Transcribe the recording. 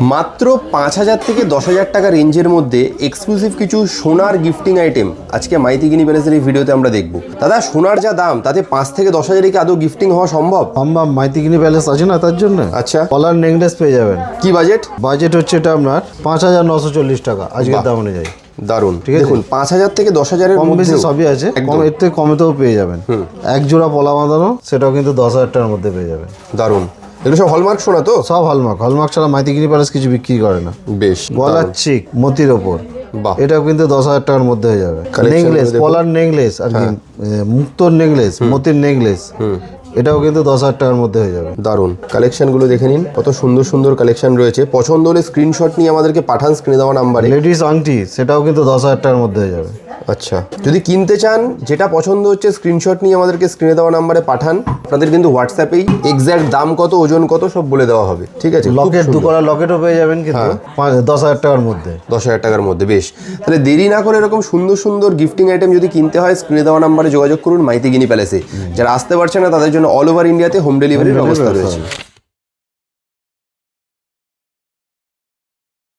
মাত্র 5,000 থেকে 10,000 টাকা রেঞ্জের মধ্যে এক্সক্লুসিভ কিছু সোনার গিফটিং আইটেম আজকে মাইতিগিনি প্যালেসের এই ভিডিওতে আমরা দেখব। দাদা, সোনার যা দাম তাতে 5 থেকে 10,000 কি আদৌ গিফটিং হওয়া সম্ভব? সম্ভব। মাইতিগিনি প্যালেস আছে না, তার জন্য। আচ্ছা, কলার নেকলেস পেয়ে যাবেন। কি বাজেট? বাজেট হচ্ছে এটা আপনার 5,940 টাকা আজকের দাম অনুযায়ী। দারুন, ঠিক আছে। দেখুন 5,000 থেকে 10,000 এর কম মধ্যে বেশি সবই আছে, কম এর থেকে কমেতেও পেয়ে যাবেন। এক জোড়া পলা বাঁধানো, সেটাও কিন্তু 10,000 টাকার মধ্যে পেয়ে যাবেন। দারুন, এগুলো সব হলমার্ক সোনা তো? সব হলমার্ক। হলমার্ক ছাড়া মাইতিগিনি প্যালেস কিছু বিক্রি করে না। বেশ, গলার চিক মতির ওপর, বাহ, এটাও কিন্তু 10,000 টাকার মধ্যে হয়ে যাবে। Collection নেকলেস, গুলো দেখুন। পলার নেকলেস আর কি মুক্তোর নেকলেস, মতির নেকলেস, এটাও কিন্তু 10,000 টাকার মধ্যে হয়ে যাবে। দারুন, কালেকশনগুলো দেখে নিন, কত সুন্দর সুন্দর কালেকশন রয়েছে। পছন্দ হলে স্ক্রিনশট নিয়ে আমাদেরকে পাঠান স্ক্রিনে দেওয়া নাম্বারে। লেডিস আংটি, সেটাও কিন্তু 10,000 টাকার মধ্যে হয়ে যাবে। আচ্ছা, যদি কিনতে চান, যেটা পছন্দ হচ্ছে স্ক্রিনশট নিয়ে আমাদেরকে স্ক্রিনে দেওয়া নাম্বারে পাঠান। আপনাদের কিন্তু হোয়াটসঅ্যাপেই এক্স্যাক্ট দাম কত, ওজন কত সব বলে দেওয়া হবে। ঠিক আছে, লকেট, দুকলা লকেটও পেয়ে যাবেন কিন্তু 10,000 টাকার মধ্যে। 10,000 টাকার মধ্যে। বেশ, তাহলে দেরি না করে এরকম সুন্দর সুন্দর গিফটিং আইটেম যদি কিনতে হয়, স্ক্রিনে দেওয়া নাম্বারে যোগাযোগ করুন মাইতিগিনি প্যালেসে। যারা আসতে পারছে না তাদের জন্য অল ওভার ইন্ডিয়াতে হোম ডেলিভারির ব্যবস্থা রয়েছে।